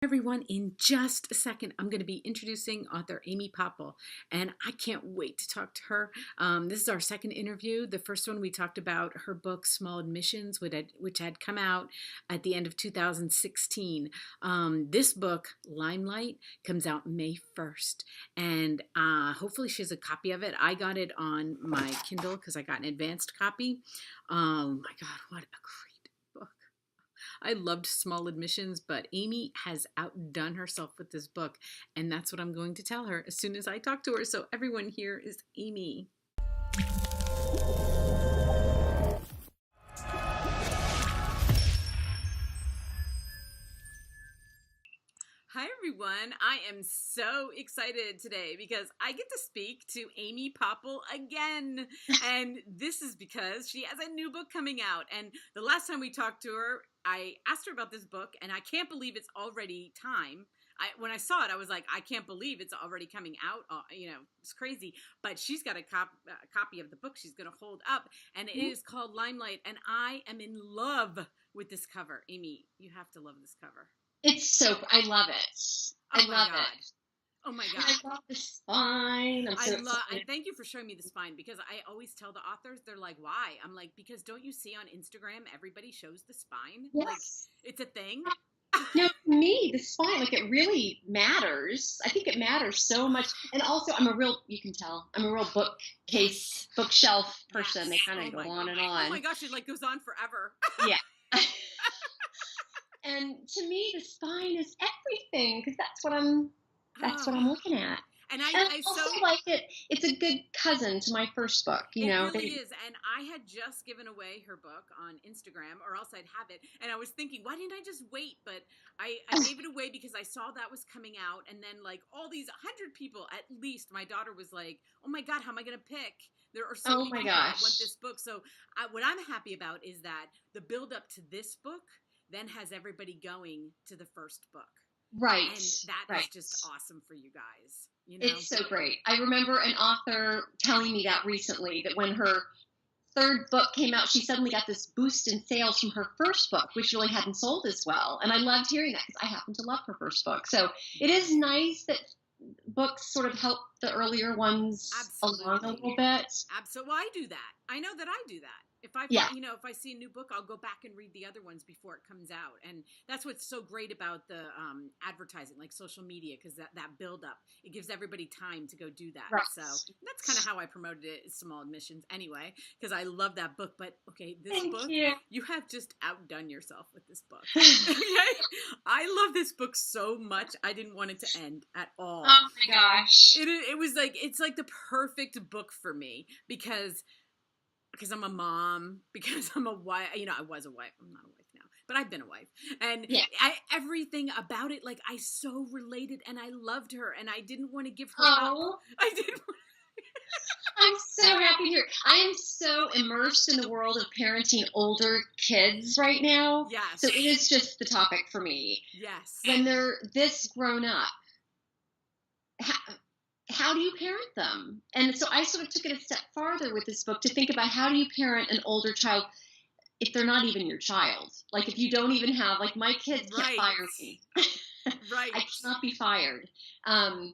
Everyone, in just a second, I'm going to be introducing author Amy Poeppel, and I can't wait to talk to her. This is our second interview. The first one we talked about her book Small Admissions, which had come out at the end of 2016. This book, Limelight, comes out May 1st, and hopefully she has a copy of it. I got it on my Kindle because I got an advanced copy. My God, what a great book. I loved Small Admissions, but Amy has outdone herself with this book, and that's what I'm going to tell her as soon as I talk to her. So everyone, here is Amy. Hi, everyone. I am so excited today because I get to speak to Amy Poeppel again. And this is because she has a new book coming out. And the last time we talked to her, I asked her about this book, and I can't believe it's already time. When I saw it, I was like, I can't believe it's already coming out. It's crazy. But she's got a copy of the book she's going to hold up, and it is called Limelight. And I am in love with this cover. Amy, you have to love this cover. I love it. I love it. Oh my And God. I love the spine. I thank you for showing me the spine, because I always tell the authors, they're like, why? I'm like, because don't you see on Instagram, everybody shows the spine? Yes. Like, it's a thing. No, to me, the spine, it really matters. I think it matters so much. And also, you can tell, I'm a real bookshelf person. Yes. They kind of go on and on. Oh my gosh, it goes on forever. Yeah. And to me, the spine is everything, because that's what I'm looking at. And I also like it. It's a good cousin to my first book. It really is. And I had just given away her book on Instagram, or else I'd have it. And I was thinking, why didn't I just wait? But I gave it away because I saw that was coming out. And then all these 100 people, at least, my daughter was like, oh my God, how am I going to pick? There are so many people that want this book. So what I'm happy about is that the build up to this book then has everybody going to the first book. Right. And that is just awesome for you guys. It's so great. I remember an author telling me that recently, that when her third book came out, she suddenly got this boost in sales from her first book, which really hadn't sold as well. And I loved hearing that, because I happen to love her first book. So it is nice that books sort of help the earlier ones along a little bit. Absolutely. Well, I do that. I know that I do that. If I see a new book, I'll go back and read the other ones before it comes out. And that's what's so great about the advertising, like social media, because that build up, it gives everybody time to go do that. Right. So that's kind of how I promoted it, Small Admissions, anyway, because I love that book. But okay, you have just outdone yourself with this book. Okay? I love this book so much. I didn't want it to end at all. Oh my gosh. It was it's like the perfect book for me, because I'm a mom, because I'm a wife. I was a wife. I'm not a wife now, but I've been a wife. And everything about it, I so related, and I loved her, and I didn't want to give her up. I didn't want I'm so happy to hear it. I am so immersed in the world of parenting older kids right now. Yes. So it is just the topic for me. Yes. When they're this grown up, how do you parent them? And so I sort of took it a step farther with this book to think about, how do you parent an older child if they're not even your child? If you don't even have, my kids can't fire me. Right. I cannot be fired. And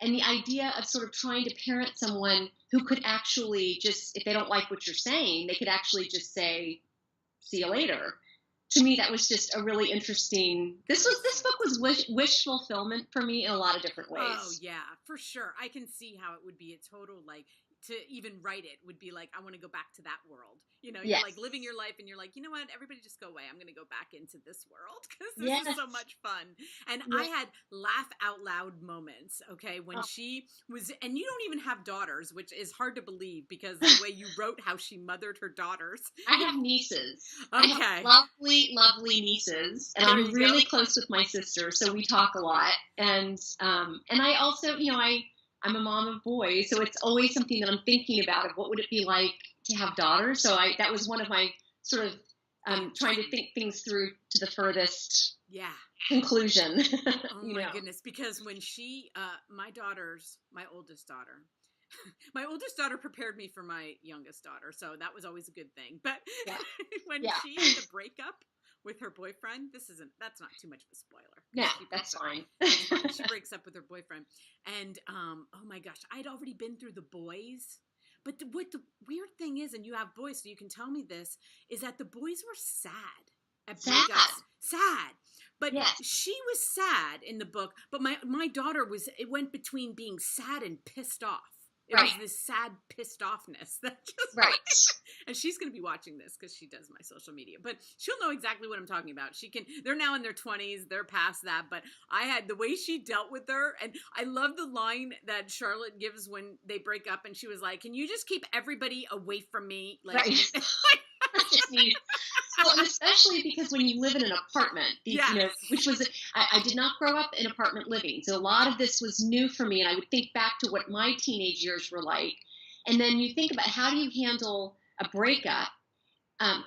the idea of sort of trying to parent someone who could actually just, if they don't like what you're saying, they could actually just say, see you later. To me, that was just a really interesting. This book was wish fulfillment for me in a lot of different ways. Oh yeah, for sure. I can see how it would be a total to even write it would be I want to go back to that world. You're living your life, and you're like, you know what? Everybody just go away. I'm going to go back into this world, because this is so much fun. And I had laugh out loud moments. Okay, when she was, and you don't even have daughters, which is hard to believe, because the way you wrote how she mothered her daughters. I have nieces. Okay. I have lovely, lovely nieces, and I'm really close with my sister, so we talk a lot. And I also, I'm a mom of boys, so it's always something that I'm thinking about, of what would it be like to have daughters. So that was one of my sort of trying to think things through to the furthest conclusion. Oh my goodness, because when my oldest daughter, my oldest daughter prepared me for my youngest daughter, so that was always a good thing. But when she had the breakup with her boyfriend. That's not too much of a spoiler. Yeah, that's fine. That's fine. She breaks up with her boyfriend. And, oh my gosh, I'd already been through The Boys. But what the weird thing is, and you have boys, so you can tell me this, is that the boys were sad at Sad. breakups. Sad. But Yes. she was sad in the book, but my daughter it went between being sad and pissed off. It was this sad pissed offness that just Right. and she's going to be watching this because she does my social media, but she'll know exactly what I'm talking about. They're now in their 20s, they're past that, but I had the way she dealt with her, and I love the line that Charlotte gives when they break up, and she was like, "Can you just keep everybody away from me?" Like, right. Well, and especially because when you live in an apartment, which was, I did not grow up in apartment living. So a lot of this was new for me. And I would think back to what my teenage years were like. And then you think about how do you handle a breakup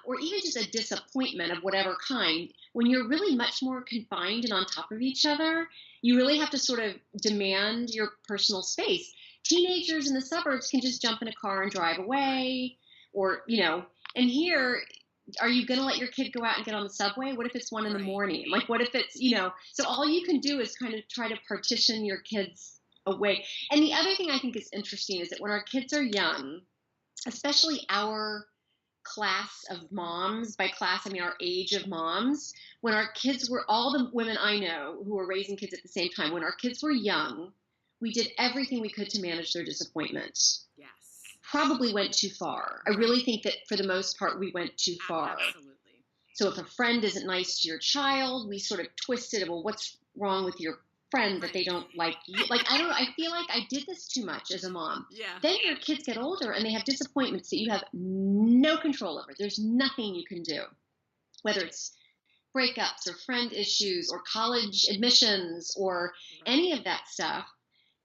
or even just a disappointment of whatever kind when you're really much more confined and on top of each other. You really have to sort of demand your personal space. Teenagers in the suburbs can just jump in a car and drive away or, and here, are you going to let your kid go out and get on the subway? What if it's 1 a.m? Like, what if it's, so all you can do is kind of try to partition your kids away. And the other thing I think is interesting is that when our kids are young, especially our class of moms, by class, I mean our age of moms, when our kids were, all the women I know who were raising kids at the same time, when our kids were young, we did everything we could to manage their disappointments. Yes. Probably went too far. I really think that for the most part, we went too far. Absolutely. So if a friend isn't nice to your child, we sort of twisted, well, what's wrong with your friend that they don't like you? Like, I feel like I did this too much as a mom. Yeah. Then your kids get older and they have disappointments that you have no control over. There's nothing you can do, whether it's breakups or friend issues or college admissions or any of that stuff.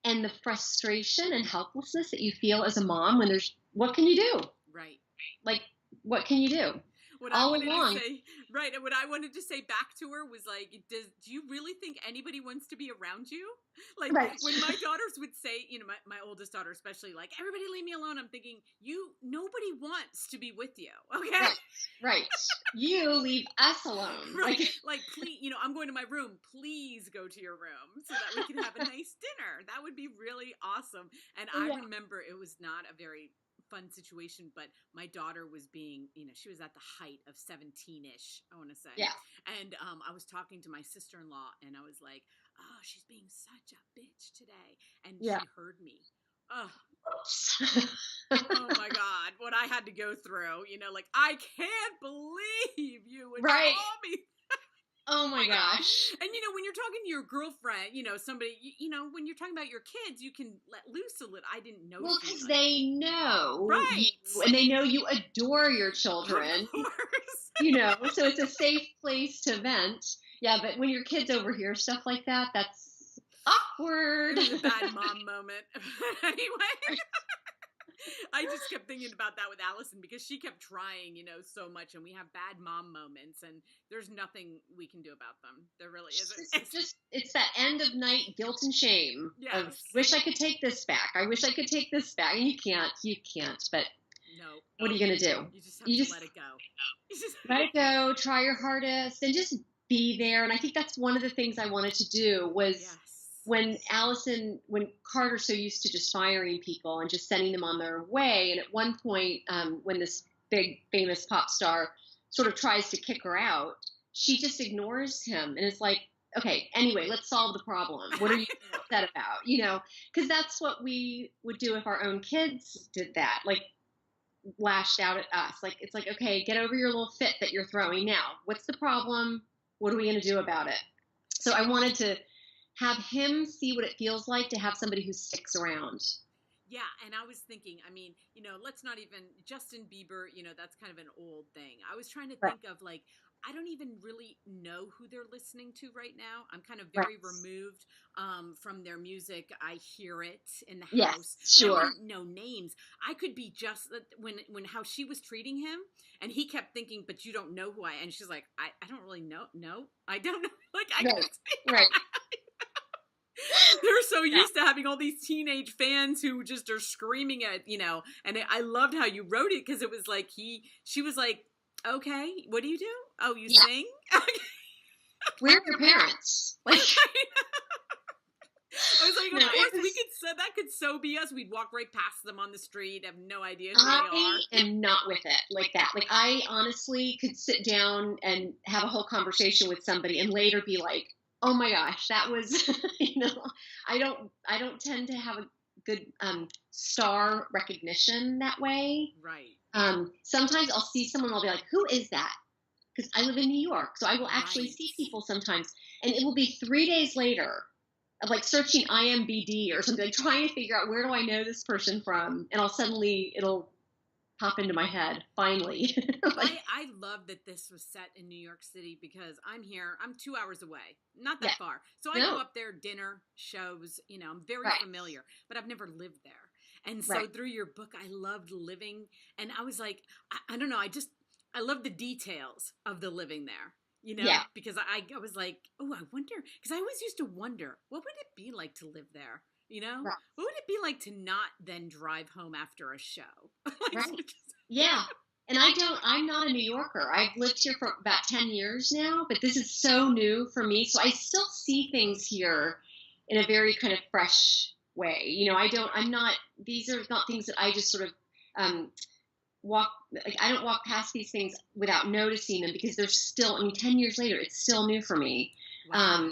And the frustration and helplessness that you feel as a mom when what can you do? Right. Like, what can you do? What I wanted to say back to her was like, do you really think anybody wants to be around you? Like when my daughters would say, my oldest daughter especially, like, everybody leave me alone. I'm thinking, nobody wants to be with you. Okay. Right. You leave us alone. Right. Like, please, I'm going to my room. Please go to your room so that we can have a nice dinner. That would be really awesome. And I remember it was not a very fun situation, but my daughter was being, she was at the height of 17-ish, I want to say. Yeah. And I was talking to my sister-in-law and I was like, oh, she's being such a bitch today. And she heard me. Oh. Oh my God, what I had to go through, like, I can't believe you would call me. Oh my gosh. And when you're talking to your girlfriend, somebody, when you're talking about your kids, you can let loose a little. I didn't know. Well, because they know. Right. You, and they know you adore your children. Of course. So it's a safe place to vent. Yeah, but when your kids overhear stuff like that, that's awkward. It was a bad mom moment. Anyway. I just kept thinking about that with Allison because she kept trying, so much, and we have bad mom moments, and there's nothing we can do about them. There really isn't. It's that end of night guilt and shame. Yes. Of, wish I could take this back. I wish I could take this back. And you can't, but no. What are you going to do? You just have to let it go. Let it go, try your hardest, and just be there. And I think that's one of the things I wanted to do was when Carter's so used to just firing people and just sending them on their way. And at one point, when this big famous pop star sort of tries to kick her out, she just ignores him. And it's like, okay, anyway, let's solve the problem. What are you upset about? Because that's what we would do if our own kids did that, like lashed out at us. Like, it's like, okay, get over your little fit that you're throwing now. What's the problem? What are we going to do about it? So I wanted to have him see what it feels like to have somebody who sticks around. Yeah, and I was thinking, let's not even, Justin Bieber, that's kind of an old thing. I was trying to think of, like, I don't even really know who they're listening to right now. I'm kind of very removed from their music. I hear it in the house. Yes, sure. I don't know names. I could be just, when how she was treating him, and he kept thinking, but you don't know who I am. And she's like, I don't really know. No, I don't know. Like, I can't say right. They're so used to having all these teenage fans who just are screaming at, and I loved how you wrote it because it was like she was like, okay, what do you do? Oh, you Yeah. sing? Where are your parents? Like, I was like, no, of it course we was. could. So that could so be us. We'd walk right past them on the street, have no idea who they I are. am not with it like that. Like, I honestly could sit down and have a whole conversation with somebody and later be like, "Oh my gosh, that was," you know. I don't tend to have a good star recognition that way. Right, Sometimes I'll see someone, I'll be like, "Who is that?" Because I live in New York, so I will actually right. see people sometimes, and it will be 3 days later of like searching IMBD or something, like trying to figure out where do I know this person from, and it'll pop into my head finally. Like, I love that this was set in New York City because I'm here. I'm 2 hours away, not yeah, that far. So I go no, up there, dinner, shows. I'm very right, familiar, but I've never lived there. And so right, through your book, I loved living, and I was like, I don't know, I love the details of the living there. yeah, Because I was like, oh, I wonder, because I always used to wonder, what would it be like to live there? right, What would it be like to not then drive home after a show? Like, right, yeah. And I'm not a New Yorker. I've lived here for about 10 years now, but this is so new for me. So I still see things here in a very kind of fresh way. I'm not, these are not things that I just sort of um, walk, like, I don't walk past these things without noticing them because they're still, I mean, 10 years later, it's still new for me. wow.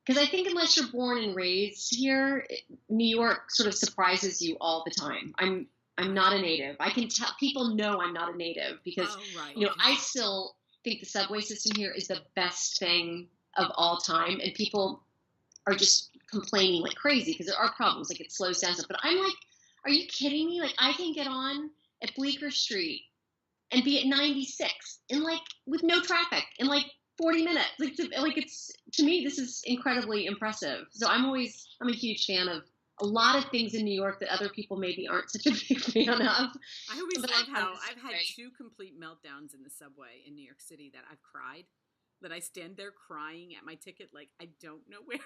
Because I think unless you're born and raised here, New York sort of surprises you all the time. I'm not Right. a native. I can tell people know I'm not a native because, Oh, right. I still think the subway system here is the best thing of all time, and people are just complaining like crazy because there are problems, like it slows down stuff. But I'm like, are you kidding me? Like, I can get on at Bleecker Street and be at 96 in like with no traffic in like 40 minutes. Like it's to me this is incredibly impressive. So I'm a huge fan of a lot of things in New York that other people maybe aren't such a big fan of. I always But love I love how the I've had subway. two complete meltdowns in the subway in New York City that I've cried. That I stand there crying at my ticket, like I don't know where,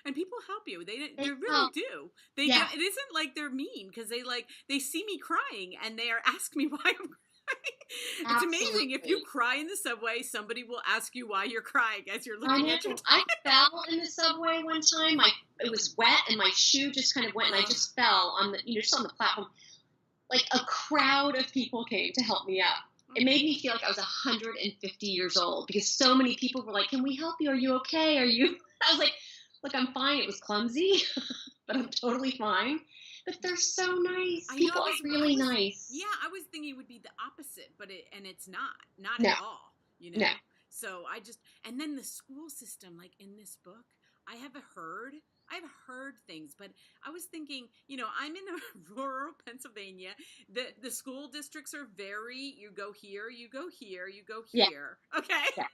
and people help you. They really Well, do. They yeah, don't. It isn't like they're mean because they see me crying and they are ask me why I'm crying. It's amazing. If you absolutely. cry in the subway, somebody will ask you why you're crying as you're I looking at your. know. I fell in the subway one time. It was wet and my shoe just kind of went and I Ugh. just fell on the just on the platform. Like a crowd of people came to help me up. It made me feel like I was 150 years old because so many people were like, "Can we help you? Are you okay? Are you?" I was like, "Look, I'm fine. It was clumsy, but I'm totally fine." But they're so nice. I know. People are really nice. Yeah, I was thinking it would be the opposite, but it's not at No, all. no. So and then the school system, like in this book, I have heard, I've heard things, but I was thinking, I'm in a rural Pennsylvania. The school districts are very, you go here, you go here, you go Yeah, here. Okay. yeah.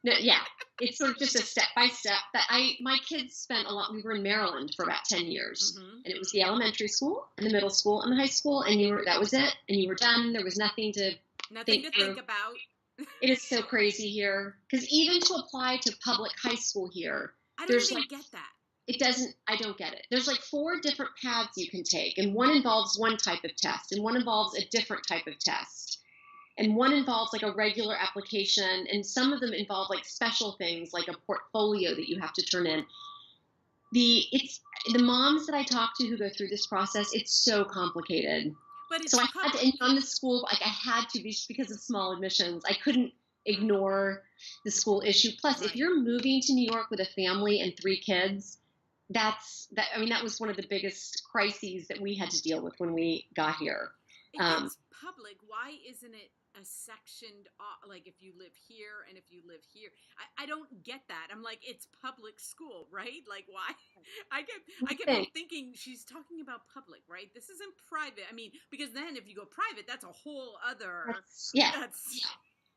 No, yeah. It's sort of just a step by step. But my kids spent a lot. We were in Maryland for about 10 years, Hmm. and it was the elementary school, and the middle school, and the high school, and that was it, and you were done. There was nothing to Nothing think to think through. about. It is so crazy here because even to apply to public high school here, I don't there's even like get that. it doesn't. I don't get it. There's like 4 different paths you can take, and one involves one type of test, and one involves a different type of test, and one involves like a regular application, and some of them involve like special things like a portfolio that you have to turn in. It's the moms that I talk to who go through this process, it's so complicated. But So it's I had to, public. and on the school, like I had to be just because of small admissions. I couldn't Right. ignore the school issue. Plus, if Right. you're moving to New York with a family and 3 kids, I mean, that was one of the biggest crises that we had to deal with when we got here. If Um, it's public, why isn't it a sectioned off, like if you live here and if you live here? I don't get that. I'm like, it's public school, right? Like why? I kept on thing. thinking she's talking about public, right? This isn't private. I mean, because then if you go private, that's a whole other Yeah. that's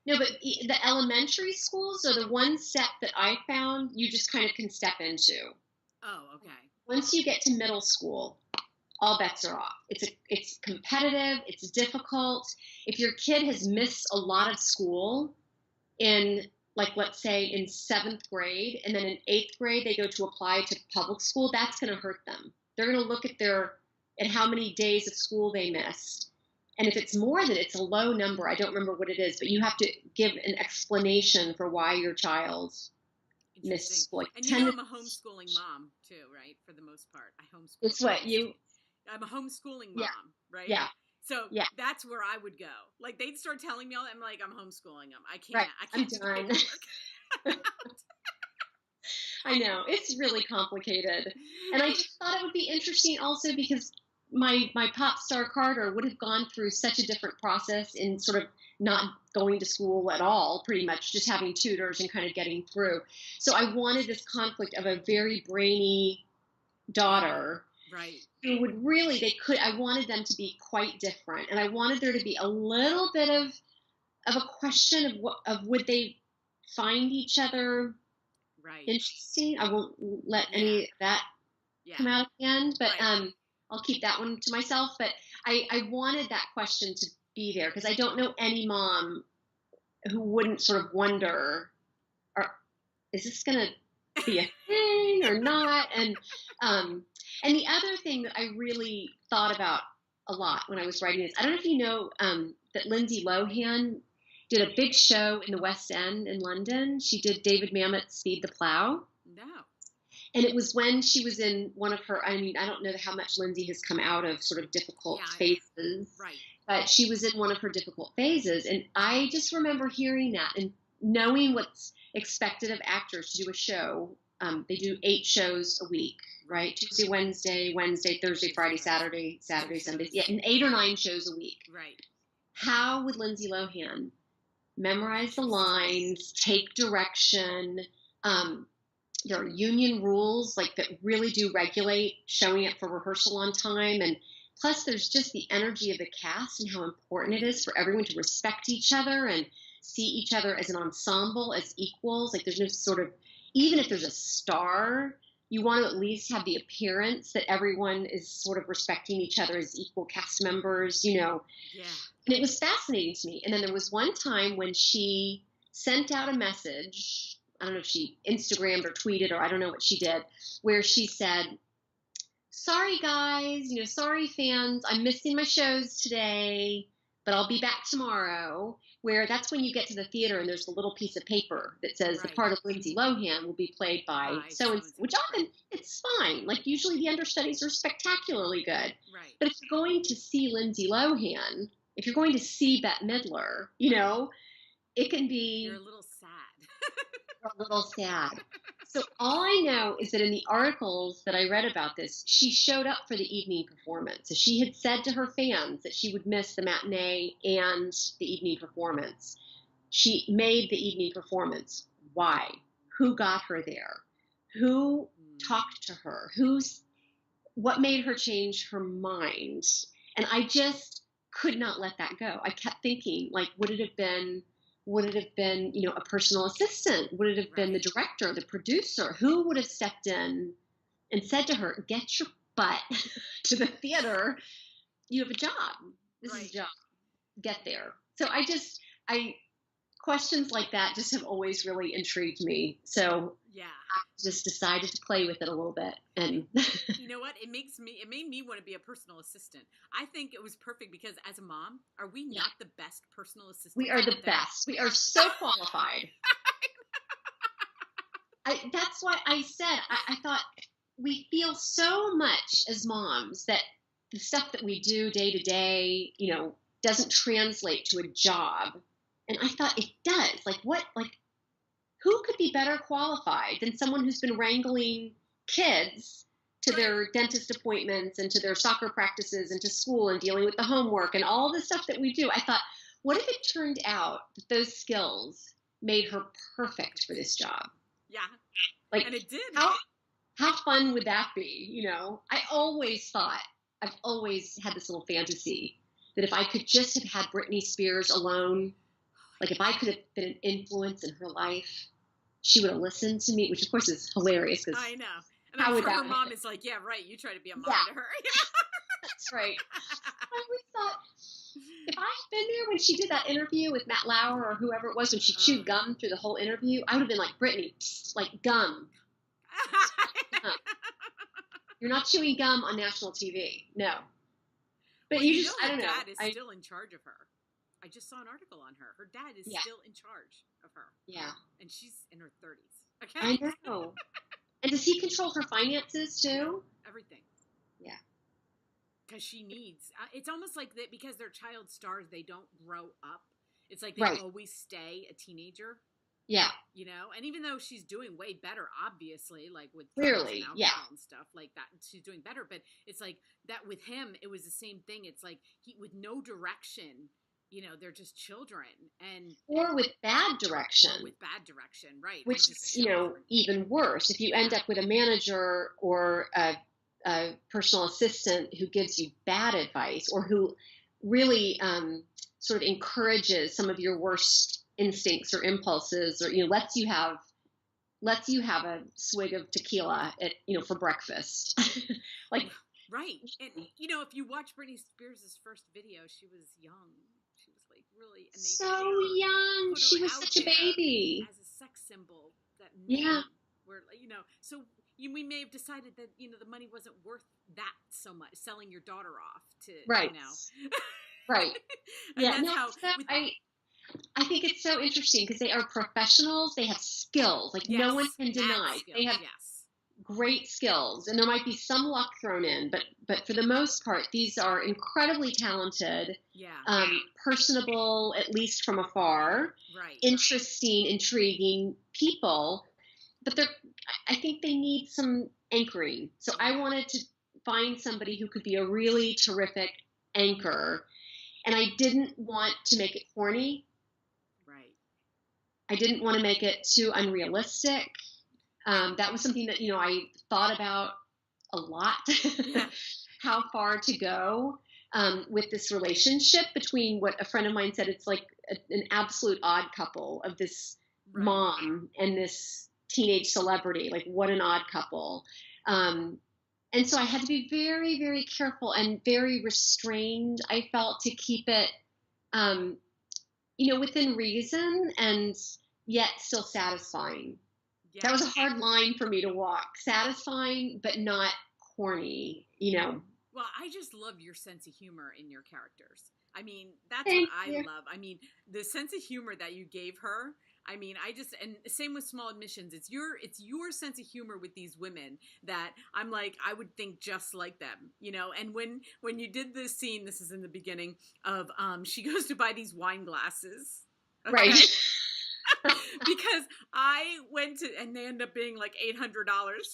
No, but the elementary schools are the one step that I found you just kind of can step into. oh, okay. Once you get to middle school, all bets are off. It's competitive, it's difficult. If your kid has missed a lot of school in, like, let's say in 7th grade, and then in 8th grade they go to apply to public school, that's going to hurt them. They're going to look at how many days of school they missed, And if it's more than, it's a low number. I don't remember what it is, but you have to give an explanation for why your child Interesting. missed like And 10. I'm a homeschooling mom too, right? For the most part, I homeschool. It's what you, I'm a homeschooling yeah, mom, right? yeah, So yeah, that's where I would go. Like they'd start telling me all that. I'm like, I'm homeschooling them. right. I I'm can't do the done. paperwork. I know it's really complicated, and I just thought it would be interesting also because my pop star Carter would have gone through such a different process in sort of not going to school at all, pretty much just having tutors and kind of getting through. So I wanted this conflict of a very brainy Yeah, daughter right. who would really I wanted them to be quite different, and I wanted there to be a little bit of a question of what of would they find each other Right. interesting. I won't let Yeah. any of that Yeah. come out at the end, but Right. I'll keep that one to myself. But I wanted that question to be there because I don't know any mom who wouldn't sort of wonder, or is this going to be a thing or not? Um, and the other thing that I really thought about a lot when I was writing this, I don't know if you know that Lindsay Lohan did a big show in the West End in London. She did David Mamet's Speed the Plow. No. And it was when she was in one of her, I mean, I don't know how much Lindsay has come out of sort of difficult Yeah. phases, Right. but she was in one of her difficult phases. And I just remember hearing that and knowing what's expected of actors to do a show. They do 8 shows a week, right? Tuesday, Wednesday, Thursday, Friday, Saturday, Sunday. Yeah, and 8 or 9 shows a week. Right. How would Lindsay Lohan memorize the lines, take direction? There are union rules like that really do regulate showing up for rehearsal on time, and plus there's just the energy of the cast and how important it is for everyone to respect each other and see each other as an ensemble, as equals. Like there's no sort of, even if there's a star, you want to at least have the appearance that everyone is sort of respecting each other as equal cast members, Yeah. and it was fascinating to me. And then there was one time when she sent out a message. I don't know if she Instagrammed or tweeted, or I don't know what she did, where she said, sorry guys, sorry fans, I'm missing my shows today, but I'll be back tomorrow. Where that's when you get to the theater and there's a little piece of paper that says the Right. part of Lindsay Lohan will be played by so, which often it's fine. Like usually the understudies are spectacularly good. Right. But if you're going to see Lindsay Lohan, if you're going to see Bette Midler, it can be You're a little sad. a little sad. So all I know is that in the articles that I read about this, she showed up for the evening performance. So she had said to her fans that she would miss the matinee and the evening performance. She made the evening performance. Why? Who got her there? Who talked to her? What made her change her mind? And I just could not let that go. I kept thinking, like, would it have been, a personal assistant? Would it have been the director, the producer? Who would have stepped in and said to her, get your butt to the theater. You have a job. This is a job. Get there. So questions like that just have always really intrigued me. So yeah, I just decided to play with it a little bit. And you know what? It made me want to be a personal assistant. I think it was perfect because as a mom, are we not the best personal assistants? We are the best. We are so qualified. That's why I said, I thought we feel so much as moms that the stuff that we do day to day, doesn't translate to a job. And I thought it does. Who could be better qualified than someone who's been wrangling kids to their dentist appointments and to their soccer practices and to school and dealing with the homework and all the stuff that we do? I thought, what if it turned out that those skills made her perfect for this job? Yeah. And it did. How fun would that be? I've always had this little fantasy that if I could just have had Britney Spears alone, like if I could have been an influence in her life, she would have listened to me, which of course is hilarious. Because I know. And I'm sure her mom is like, yeah, right. You try to be a mom to her. That's right. I always thought, if I had been there when she did that interview with Matt Lauer or whoever it was, when she chewed gum through the whole interview, I would have been like, Brittany, psst, like gum. You're not chewing gum on national TV. No. But Well, you you know just, I her don't know. dad is still in charge of her. I just saw an article on her. Her dad is Yeah, still in charge of her. yeah, And she's in her 30s. I Okay? know. And does he control her finances Yep, too? everything. Yeah. Because she needs, it's almost like that because they're child stars, they don't grow up. It's like they Right. always stay a teenager. Yeah. You know, and even though she's doing way better, obviously, like with drugs and Clearly. Yeah. alcohol and stuff like that, she's doing better. But it's like that with him, it was the same thing. It's like he with no direction. You know, they're just children, Or and with bad direction, or with bad direction, right? They're which just is, children. even worse. If you end up with a manager or a personal assistant who gives you bad advice or who really sort of encourages some of your worst instincts or impulses, or lets you have a swig of tequila at for breakfast, like Right. And if you watch Britney Spears' first video, she was young. She was like really, and they so young. put her She was out such a there baby. as a sex symbol that Yeah. men were, so we may have decided that, the money wasn't worth that so much, selling your daughter off to, Right. Right. And Yeah. that's No, how, I think it's so interesting because they are professionals. They have skills, like no one can deny. They have great skills, and there might be some luck thrown in, but for the most part, these are incredibly talented, personable, at least from afar, interesting, intriguing people. But I think they need some anchoring. So I wanted to find somebody who could be a really terrific anchor, and I didn't want to make it corny. Right. I didn't want to make it too unrealistic. That was something that, I thought about a lot, how far to go with this relationship between what a friend of mine said. It's like an absolute odd couple of this mom and this teenage celebrity. Like, what an odd couple. And so I had to be very, very careful and very restrained, I felt, to keep it, within reason and yet still satisfying. Yeah. That was a hard line for me to walk. Satisfying, but not corny, Well, I just love your sense of humor in your characters. I mean, that's Thank what you. I love. I mean, the sense of humor that you gave her. I mean, and same with Small Admissions. It's your sense of humor with these women that I'm like, I would think just like them, And when you did this scene, this is in the beginning of, she goes to buy these wine glasses, okay? Right? Because I went to, and they end up being like $800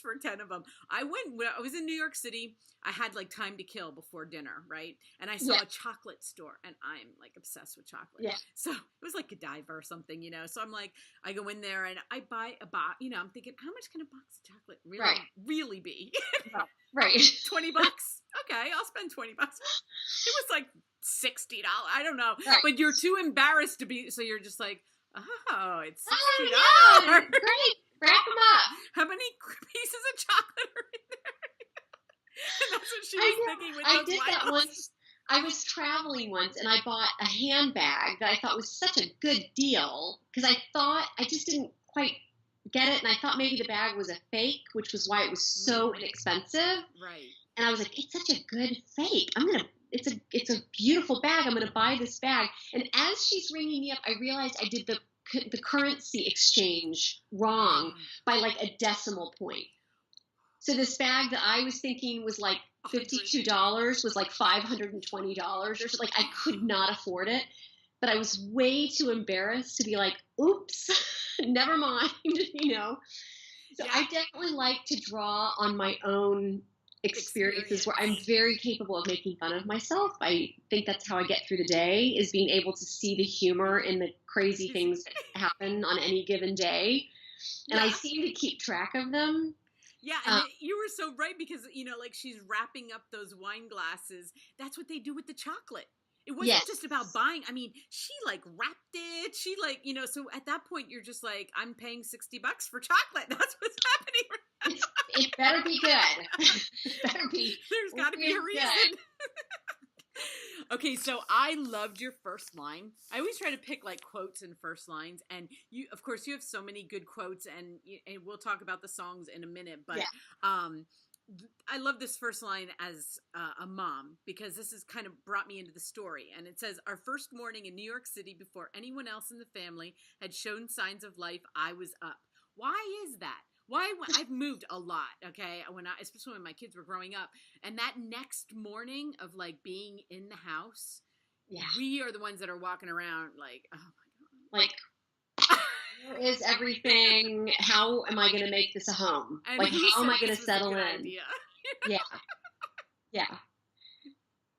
for 10 of them. I was in New York City. I had like time to kill before dinner, right? And I saw a chocolate store, and I'm like obsessed with chocolate. Yeah. So it was like Godiva or something, So I'm like, I go in there and I buy a box, I'm thinking, how much can a box of chocolate really be? Right. $20. Okay, I'll spend $20. It was like $60. I don't know. Right. But you're too embarrassed to be, so you're just like, oh, it's $60. Oh, yeah. Great. Wrap them up. How many pieces of chocolate are in there? And that's what she was thinking with those I did that once. I was traveling once, and I bought a handbag that I thought was such a good deal because I just didn't quite get it, and I thought maybe the bag was a fake, which was why it was so inexpensive. Right. And I was like, it's such a good fake. It's a beautiful bag. I'm gonna buy this bag. And as she's ringing me up, I realized I did the currency exchange wrong by like a decimal point. So this bag that I was thinking was like $52 was like $520 or something. Like, I could not afford it, but I was way too embarrassed to be like, oops, never mind, So I definitely like to draw on my own experiences where I'm very capable of making fun of myself. I think that's how I get through the day, is being able to see the humor in the crazy things that happen on any given day. And I seem to keep track of them. Yeah, and you were so right because, like she's wrapping up those wine glasses. That's what they do with the chocolate. It wasn't just about buying. I mean, she like wrapped it. She like, so at that point you're just like, I'm paying $60 for chocolate. That's what's happening. It better be good. It better be. There's got to be a reason. Okay, so I loved your first line. I always try to pick like quotes and first lines, and you, of course, you have so many good quotes, and we'll talk about the songs in a minute. But I love this first line as a mom, because this has kind of brought me into the story. And it says, "Our first morning in New York City, before anyone else in the family had shown signs of life, I was up." Why is that? Why? I've moved a lot, okay? Especially when my kids were growing up, and that next morning of like being in the house, Yeah. we are the ones that are walking around like, oh my Like, where is everything? How am I going to make this a home? god! And Like, who how am said I going this to was a settle good in? idea? Yeah. Yeah.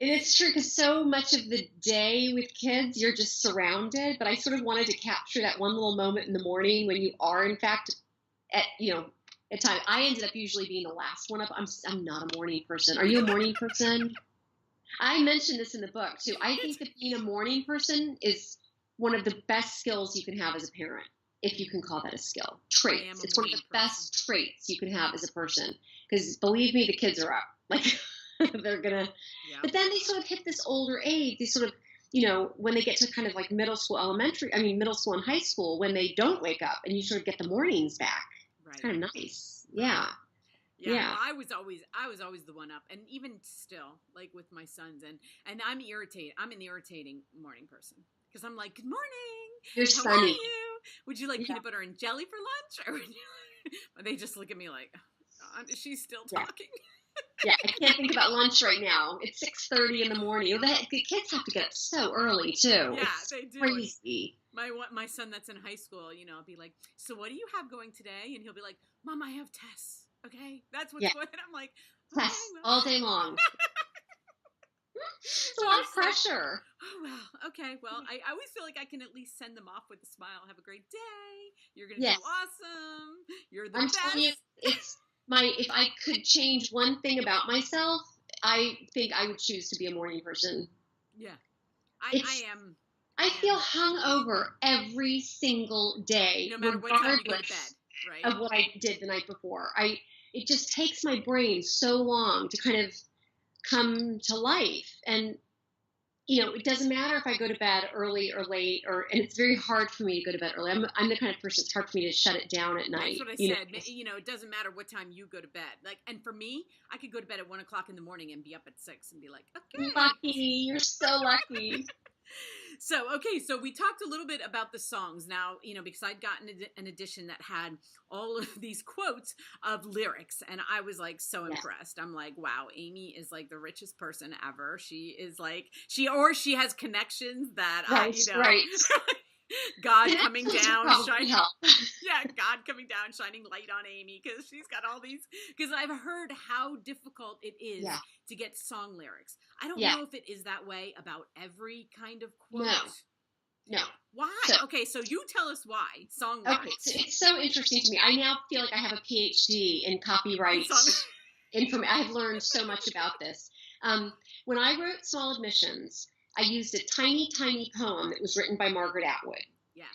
And it's true because so much of the day with kids, you're just surrounded. But I sort of wanted to capture that one little moment in the morning when you are, in fact, at time. I ended up usually being the last one up. I'm not a morning person. Are you a morning person? I mentioned this in the book too. I think that being a morning person is one of the best skills you can have as a parent, if you can call that a skill. Traits. It's one of the best traits you can have as a person. Because believe me, the kids are up. Like they're gonna. Yeah. But then they sort of hit this older age. They sort of, when they get to kind of like middle school, middle school and high school, when they don't wake up, and you sort of get the mornings back. Right. It's kind of nice. Yeah. Yeah, Yeah. well, I was always the one up, and even still, like with my sons, and I'm irritated. I'm an irritating morning person because I'm like, "Good morning, You're how sunny. are you? Would you like peanut butter and jelly for lunch?" Or would you? But they just look at me like, "Oh, God, is she still talking?" Yeah, I can't think about lunch right now. It's 6:30 in the morning. The kids have to get up so early too. Yeah, it's they do. Crazy. My son that's in high school, I'll be like, "So what do you have going today?" And he'll be like, "Mom, I have tests." Okay, that's what's going on. I'm like, okay, tests well. all day long. It's a lot of pressure. Oh, well, okay. Well, I always feel like I can at least send them off with a smile. Have a great day. You're going to do awesome. You're the best. Telling you, if I could change one thing about myself, I think I would choose to be a morning person. Yeah, I am. I feel hungover every single day, no matter what time you go to bed, right? Of what I did the night before. It just takes my brain so long to kind of come to life. And, it doesn't matter if I go to bed early or late, and it's very hard for me to go to bed early. I'm the kind of person, it's hard for me to shut it down at night. That's what I said. It doesn't matter what time you go to bed. And for me, I could go to bed at 1:00 in the morning and be up at 6 and be like, okay. Lucky. You're so lucky. So we talked a little bit about the songs now, because I'd gotten an edition that had all of these quotes of lyrics, and I was like so impressed. I'm like, wow, Amy is like the richest person ever. She is like, she has connections that, right. God coming down, God coming down, shining light on Amy, because she's got all these, because I've heard how difficult it is to get song lyrics. I don't know if it is that way about every kind of quote. No. Why? So you tell us why song lyrics. Okay, so it's so interesting to me. I now feel like I have a PhD in copyright. I have learned so much about this. When I wrote Small Admissions, I used a tiny, tiny poem that was written by Margaret Atwood. Yes.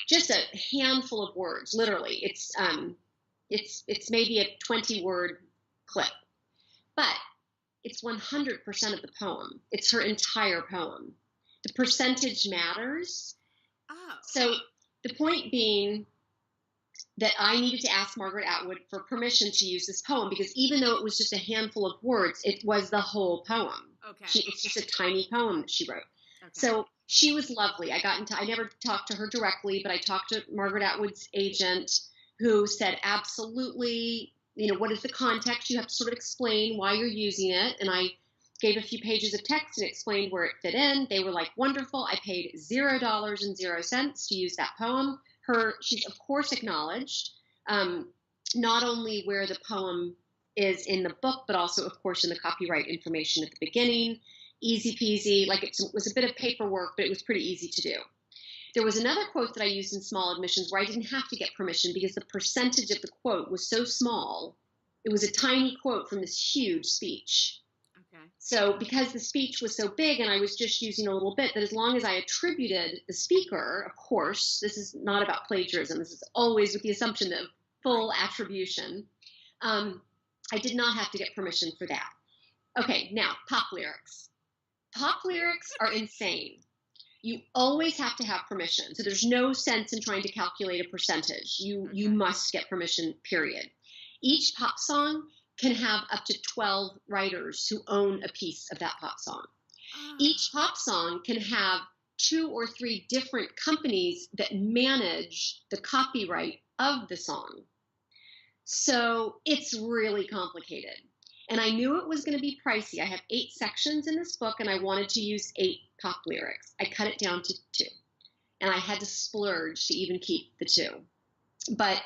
Just a handful of words, literally. It's maybe a 20-word clip. But it's 100% of the poem. It's her entire poem. The percentage matters. Oh. So the point being that I needed to ask Margaret Atwood for permission to use this poem, because even though it was just a handful of words, it was the whole poem. Okay. It's just a tiny poem that she wrote. Okay. So she was lovely. I never talked to her directly, but I talked to Margaret Atwood's agent, who said, absolutely, what is the context? You have to sort of explain why you're using it. And I gave a few pages of text and explained where it fit in. They were like, wonderful. I paid $0.00 to use that poem. She's of course acknowledged not only where the poem is in the book, but also, of course, in the copyright information at the beginning. Easy peasy. Like it was a bit of paperwork, but it was pretty easy to do. There was another quote that I used in Small Admissions where I didn't have to get permission because the percentage of the quote was so small. It was a tiny quote from this huge speech. Okay. So because the speech was so big and I was just using a little bit, that as long as I attributed the speaker, of course, this is not about plagiarism. This is always with the assumption of full attribution. I did not have to get permission for that. Okay, now pop lyrics. Pop lyrics are insane. You always have to have permission. So there's no sense in trying to calculate a percentage. You must get permission, period. Each pop song can have up to 12 writers who own a piece of that pop song. Each Ah. pop song can have 2 or 3 different companies that manage the copyright of the song. So it's really complicated. And I knew it was going to be pricey. I have 8 sections in this book, and I wanted to use 8 pop lyrics. I cut it down to 2, and I had to splurge to even keep the 2. But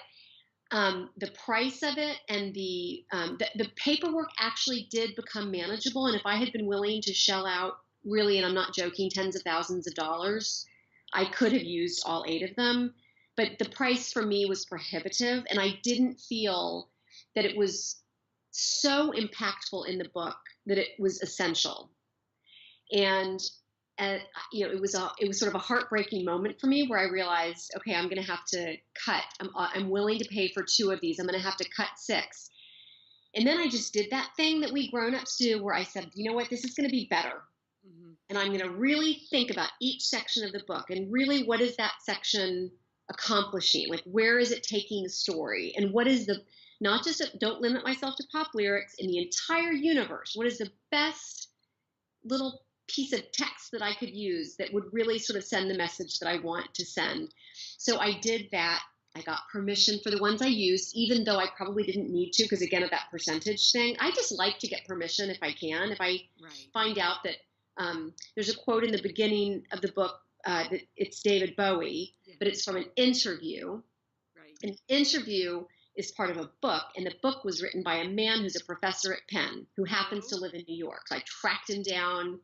the price of it and the paperwork actually did become manageable. And if I had been willing to shell out, really, and I'm not joking, tens of thousands of dollars, I could have used all 8 of them. But the price for me was prohibitive, and I didn't feel that it was so impactful in the book that it was essential. And it was sort of a heartbreaking moment for me where I realized, okay, I'm going to have to cut. I'm willing to pay for 2 of these. I'm going to have to cut 6. And then I just did that thing that we grown-ups do, where I said, you know what, this is going to be better. Mm-hmm. And I'm going to really think about each section of the book, and really, what is that section accomplishing? Like, where is it taking the story? And what is the, not just, don't limit myself to pop lyrics, in the entire universe, what is the best little piece of text that I could use that would really sort of send the message that I want to send? So I did that. I got permission for the ones I used, even though I probably didn't need to, because again, of that percentage thing. I just like to get permission if I can. If I find out that there's a quote in the beginning of the book that it's David Bowie, but it's from an interview. Right. An interview is part of a book, and the book was written by a man who's a professor at Penn who happens to live in New York. So I tracked him down,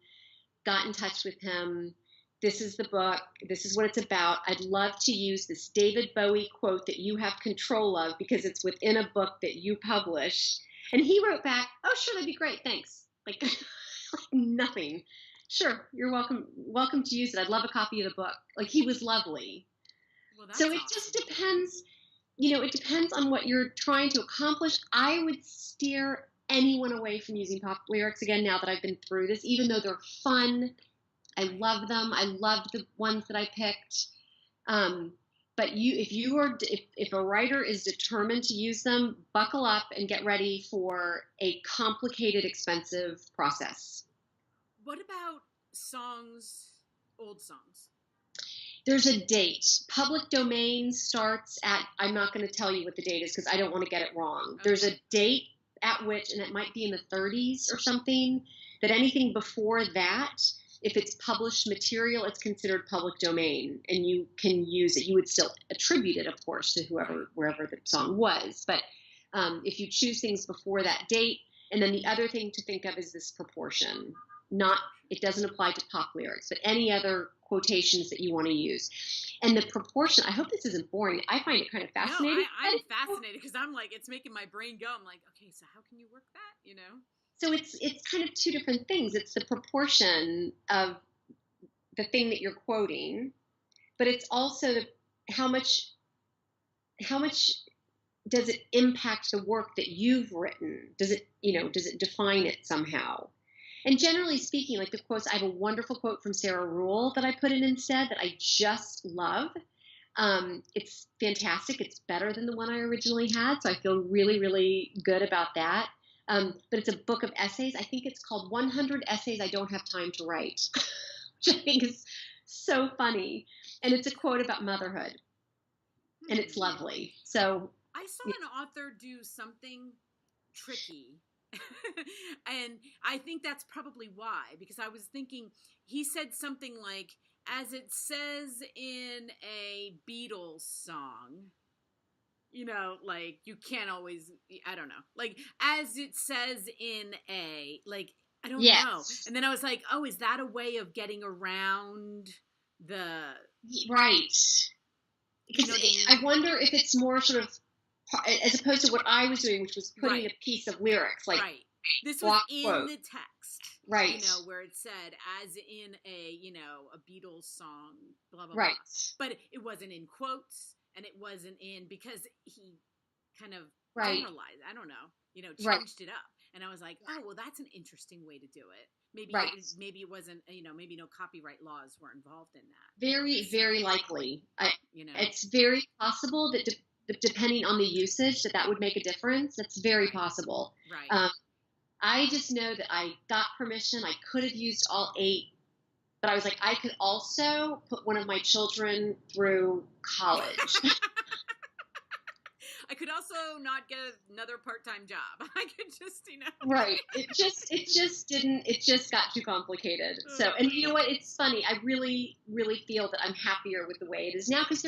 got in touch with him. This is the book. This is what it's about. I'd love to use this David Bowie quote that you have control of, because it's within a book that you published. And he wrote back, oh, sure, that'd be great. Thanks. Like, nothing. Sure, you're welcome to use it. I'd love a copy of the book. Like, he was lovely. Well, so it just depends. It depends on what you're trying to accomplish. I would steer anyone away from using pop lyrics again now that I've been through this, even though they're fun. I love them. I loved the ones that I picked. But if a writer is determined to use them, buckle up and get ready for a complicated, expensive process. What about songs, old songs? There's a date. Public domain starts at, I'm not going to tell you what the date is because I don't want to get it wrong. Okay. There's a date at which, and it might be in the 30s or something, that anything before that, if it's published material, it's considered public domain, and you can use it. You would still attribute it, of course, to wherever the song was. But if you choose things before that date, and then the other thing to think of is this proportion. It doesn't apply to pop lyrics, but any other quotations that you want to use. And the proportion, I hope this isn't boring. I find it kind of fascinating. No, I'm fascinated because I'm like, it's making my brain go. I'm like, okay, so how can you work that, So it's kind of 2 different things. It's the proportion of the thing that you're quoting, but it's also how much does it impact the work that you've written? Does it define it somehow? And generally speaking, like the quotes, I have a wonderful quote from Sarah Ruhl that I put in instead that I just love. It's fantastic. It's better than the one I originally had, so I feel really, really good about that. But it's a book of essays. I think it's called 100 Essays I Don't Have Time to Write, which I think is so funny. And it's a quote about motherhood, and it's lovely. So I saw an author do something tricky. And I think that's probably why, because I was thinking, he said something like, as it says in a Beatles song, like you can't always, I don't know, like as it says in a, like, I don't know. And then I was like, oh, is that a way of getting around the... Right. I wonder if it's more sort of, as opposed to what I was doing, which was putting a piece of lyrics, like this was in quote. The text, right? Where it said as in a a Beatles song, blah blah blah. But it wasn't in quotes, and it wasn't in, because he kind of generalized. I don't know, changed it up, and I was like, oh well, that's an interesting way to do it. Maybe maybe it wasn't, maybe no copyright laws were involved in that. Very, very likely. It's very possible that depending on the usage, that would make a difference. That's very Right. possible. Right. I just know that I got permission. I could have used all 8, but I was like, I could also put one of my children through college. I could also not get another part-time job. I could just, Right. It just got too complicated. So, and you know what? It's funny. I really, really feel that I'm happier with the way it is now because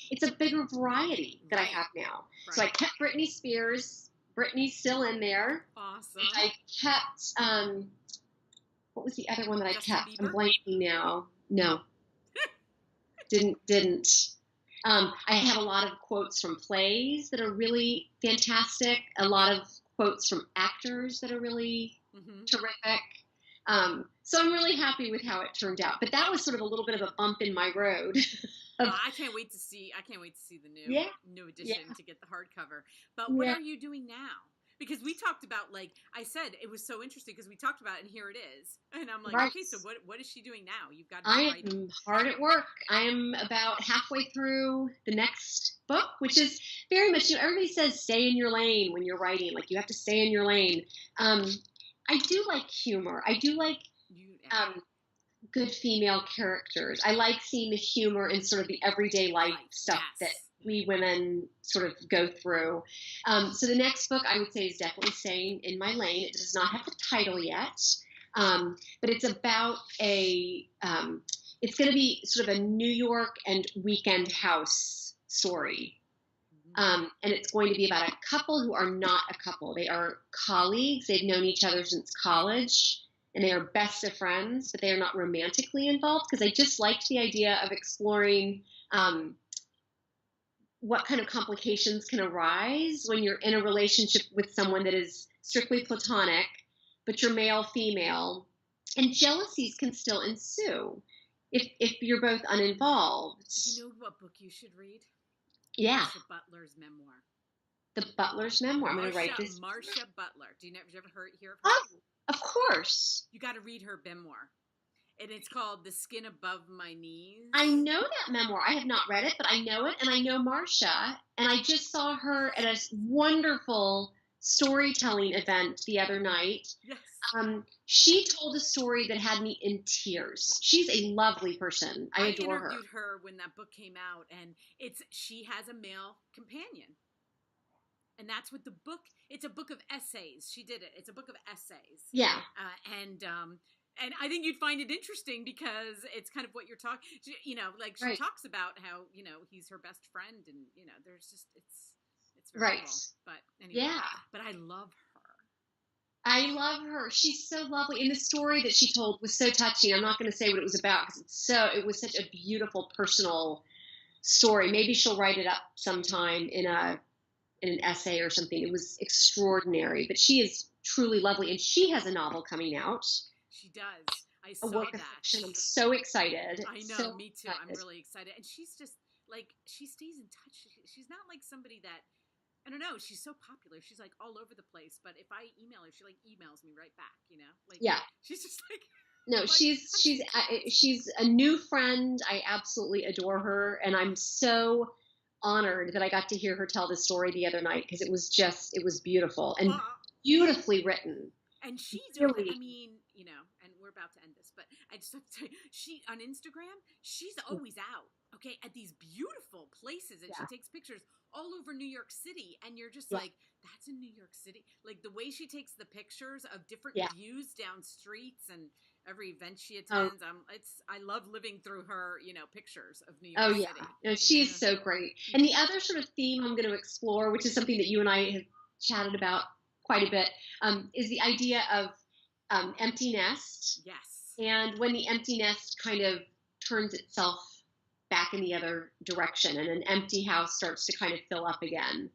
it's a bigger variety that I Right. have now. So I Right. kept Britney Spears. Britney's still in there. Awesome. And I kept, what was the other one that I Justin kept? I'm Bieber? blanking now. No, didn't. I have a lot of quotes from plays that are really fantastic. A lot of quotes from actors that are really terrific. So I'm really happy with how it turned out. But that was sort of a little bit of a bump in my road. I can't wait to see the new edition to get the hardcover. But what are you doing now? Because we talked about, like I said, it was so interesting because we talked about it, and here it is. And I'm like, okay, so what is she doing now? You've got to be I am hard at work. I am about halfway through the next book, which is very much, everybody says stay in your lane when you're writing. Like, you have to stay in your lane. I do like humor. I do like good female characters. I like seeing the humor in sort of the everyday life stuff that we women sort of go through. So the next book I would say is definitely staying in my lane. It does not have the title yet, but it's about it's going to be sort of a New York and weekend house story. And it's going to be about a couple who are not a couple. They are colleagues. They've known each other since college, and they are best of friends, but they are not romantically involved because I just liked the idea of exploring what kind of complications can arise when you're in a relationship with someone that is strictly platonic, but you're male, female, and jealousies can still ensue if you're both uninvolved. You know what book you should read? Yeah. Marsha Butler's memoir. The Butler's memoir. I'm going to write this. Marsha Butler. Do you ever hear of her? Oh, of course. You got to read her memoir. And it's called The Skin Above My Knees. I know that memoir. I have not read it, but I know it, and I know Marsha. And I just saw her at a wonderful storytelling event the other night. Yes. She told a story that had me in tears. She's a lovely person. I adore her. I interviewed her when that book came out, and she has a male companion. And that's what the book, it's a book of essays. She did it. It's a book of essays. Yeah. And I think you'd find it interesting because it's kind of what you're talking, she talks about how, he's her best friend, and, there's just, it's very cool. But anyway, but I love her. I love her. She's so lovely. And the story that she told was so touching. I'm not going to say what it was about because it was such a beautiful personal story. Maybe she'll write it up sometime in an essay or something. It was extraordinary, but she is truly lovely. And she has a novel coming out. She does. I saw that. I'm so excited. I know, me too. I'm really excited. And she's just like, she stays in touch. She's not like somebody that, I don't know, she's so popular. She's like all over the place. But if I email her, she like emails me right back, Like, yeah. She's just like, no, like, she's a new friend. I absolutely adore her. And I'm so honored that I got to hear her tell this story the other night because it was beautiful and beautifully written. And she's really, and we're about to end this, but I just have to tell you, she on Instagram, she's always out, okay, at these beautiful places, and she takes pictures all over New York City, and you're just like, that's in New York City. Like the way she takes the pictures of different views down streets and every event she attends, I love living through her, pictures of New York City. No, she's so great. And the other sort of theme I'm going to explore, which is something that you and I have chatted about quite a bit, is the idea of empty nest. Yes. And when the empty nest kind of turns itself back in the other direction and an empty house starts to kind of fill up again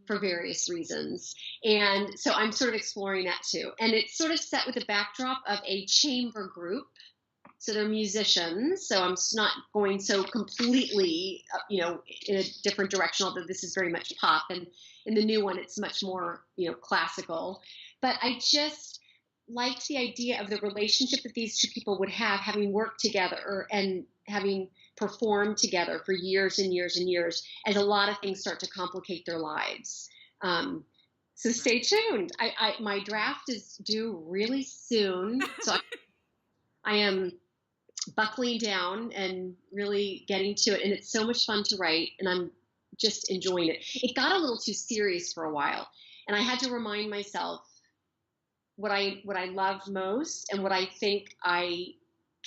for various reasons. And so I'm sort of exploring that too. And it's sort of set with the backdrop of a chamber group. So they're musicians. So I'm not going so completely, in a different direction, although this is very much pop. And in the new one, it's much more, classical. But I just liked the idea of the relationship that these two people would have, having worked together and having performed together for years and years and years, as a lot of things start to complicate their lives. Um, so stay Right. tuned. My draft is due really soon, so I am buckling down and really getting to it. And it's so much fun to write, and I'm just enjoying it. It got a little too serious for a while, and I had to remind myself what I love most and what I think I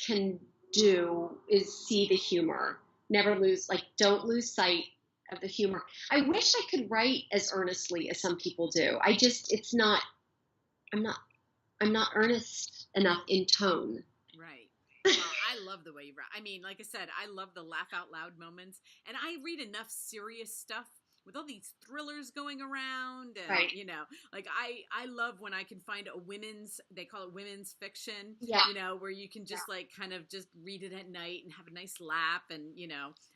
can do is see the humor. Never lose, like, don't lose sight of the humor. I wish I could write as earnestly as some people do. It's not, I'm not, I'm not earnest enough in tone. Right. Well, I love the way you write. I mean, like I said, I love the laugh out loud moments, and I read enough serious stuff with all these thrillers going around, and Right. like I love when I can find a women's, they call it women's fiction, Yeah. where you can just like kind of just read it at night and have a nice lap, and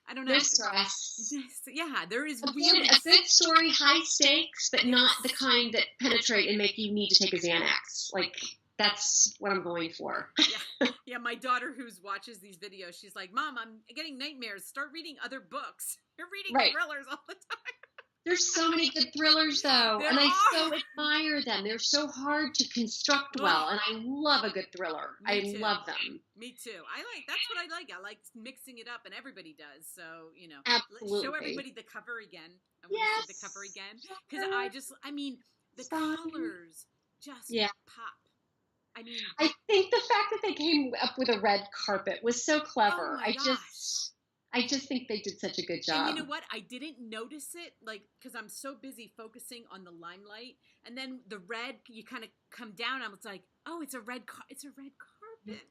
I don't know. No stress. Yeah, there is A good story, high stakes, but not the kind that penetrate and make you need to take a Xanax. Like, that's what I'm going for. Yeah, my daughter who watches these videos, she's like, "Mom, I'm getting nightmares. Start reading other books. You're reading thrillers all the time." There's so many good thrillers, though, and I so admire them. They're so hard to construct well, and I love a good thriller. I love them. Me too. That's what I like. I like mixing it up, and everybody does. So, Absolutely. show everybody the cover again. I want to see the cover again, because the colors just pop. I think the fact that they came up with a red carpet was so clever. Oh my gosh. I just think they did such a good job. And you know what? I didn't notice it, like, because I'm so busy focusing on the limelight, and then the red, you kind of come down. I was like, oh, it's a red carpet.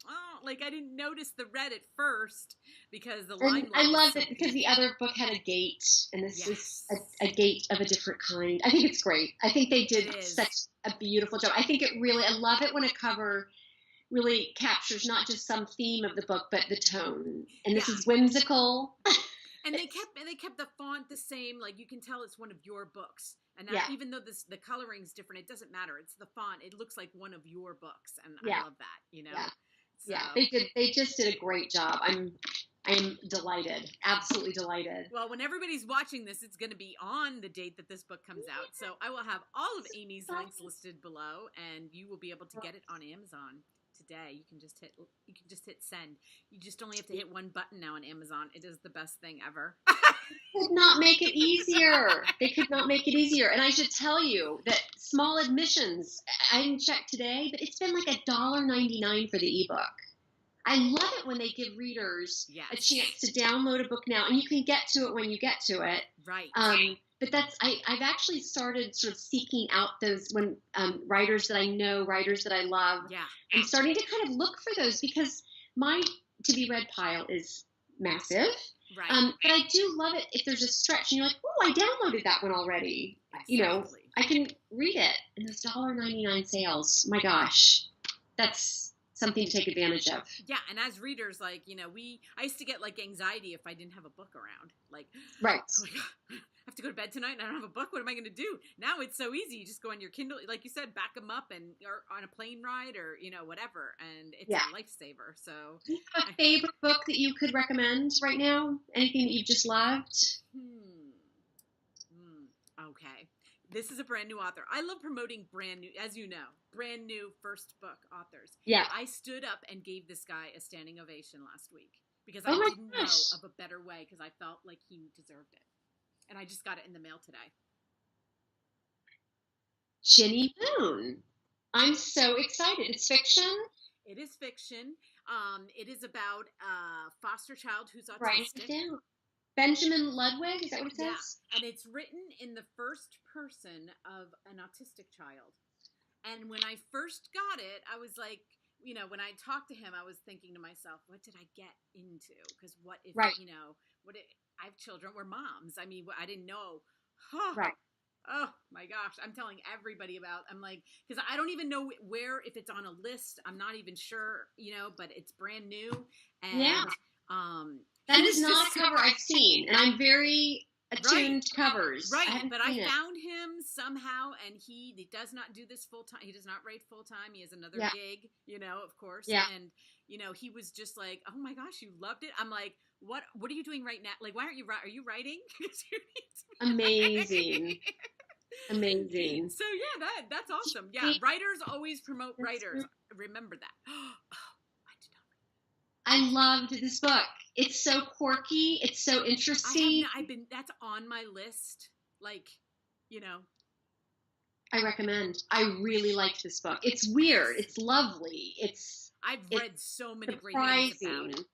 Oh, like I didn't notice the red at first because the limelight. I love it because the other book had a gate, and this is a gate of a different kind. I think it's great. I think they did such a beautiful job. I love it when a cover really captures not just some theme of the book, but the tone. And this is whimsical. And they kept the font the same. Like, you can tell it's one of your books. And even though the coloring's different, it doesn't matter. It's the font. It looks like one of your books, and I love that. So, they just did a great job. I'm delighted, absolutely delighted. Well, when everybody's watching this, it's going to be on the date that this book comes out. So I will have all of Amy's links listed below, and you will be able to get it on Amazon today. You can just hit send. You just only have to hit one button now on Amazon. It is the best thing ever. Could not make it easier. They could not make it easier. And I should tell you that small admissions, I didn't check today, but it's been like $1.99 for the ebook. I love it when they give readers a chance to download a book now, and you can get to it when you get to it. Right. But I've actually started sort of seeking out those writers that I know, writers that I love. Yeah. I'm starting to kind of look for those because my to be read pile is massive. Right. But I do love it if there's a stretch and you're like, oh, I downloaded that one already. Exactly. I can read it. And those $1.99 sales, my gosh, that's something to take advantage of. Yeah, and as readers, like, I used to get like anxiety if I didn't have a book around. Like, right. Oh my God, I have to go to bed tonight and I don't have a book. What am I going to do? Now it's so easy. You just go on your Kindle, like you said, back them up or on a plane ride or, whatever. And it's a lifesaver. So, do you have a favorite book that you could recommend right now? Anything that you've just loved? Okay. This is a brand new author. I love promoting brand new first book authors. Yeah. I stood up and gave this guy a standing ovation last week because I didn't know of a better way, because I felt like he deserved it. And I just got it in the mail today. Ginny Moon. I'm so excited. It's fiction? It is fiction. It is about a foster child who's autistic. Write it down. Benjamin Ludwig, is that what it says? Yeah, and it's written in the first person of an autistic child. And when I first got it, I was like, when I talked to him, I was thinking to myself, what did I get into? Because what if, I have children, we're moms. I mean, I didn't know. Right. Oh my gosh. I'm telling everybody I'm like, because I don't even know if it's on a list. I'm not even sure, but it's brand new. And, that is not a cover I've seen. And I'm very attuned to covers. I Right, haven't but I seen it. found him somehow, and he does not do this full time. He does not write full time. He has another Yeah. gig, of course. Yeah. And he was just like, "Oh my gosh, you loved it." I'm like, "What? What are you doing right now? Like, why aren't you? Are you writing? 'Cause you need to be Amazing. writing." Amazing. So yeah, that's awesome. Yeah, writers always promote writers. Remember that. Oh, I did not. I loved this book. It's so quirky. It's so interesting. That's on my list. Like, you know, I recommend. I really liked this book. It's weird. It's lovely. I've it's read so many great things about it.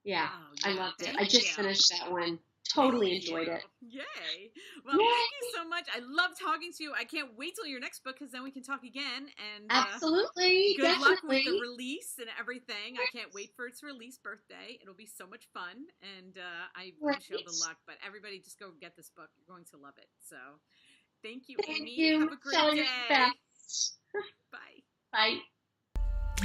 Yeah, Wow, I yeah, loved it. thank I just you. finished that one. Totally Thank enjoyed you. it. Yay. Well, Yay. thank you so much. I love talking to you. I can't wait till your next book because then we can talk again. And Absolutely. good luck with Definitely. the release and everything. I can't wait for its release birthday. It'll be so much fun. And I wish you all the luck. But everybody just go get this book. You're going to love it. So thank you, Thank Amy. you. Have a great Michelle, day. you're the best. Bye. Bye.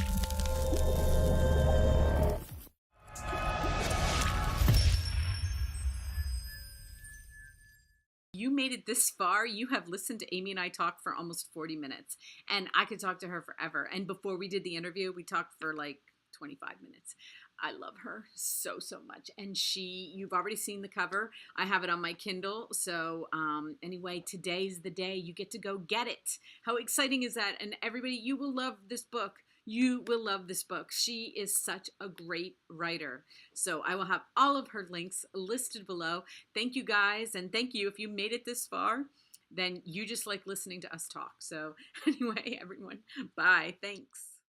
You made it this far. You have listened to Amy and I talk for almost 40 minutes. And I could talk to her forever. And before we did the interview, we talked for like 25 minutes. I love her so, so much. And you've already seen the cover. I have it on my Kindle. So anyway, today's the day you get to go get it. How exciting is that? And everybody, you will love this book. You will love this book. She is such a great writer. So I will have all of her links listed below. Thank you guys. And thank you if you made it this far. Then you just like listening to us talk. So anyway, everyone, bye. Thanks.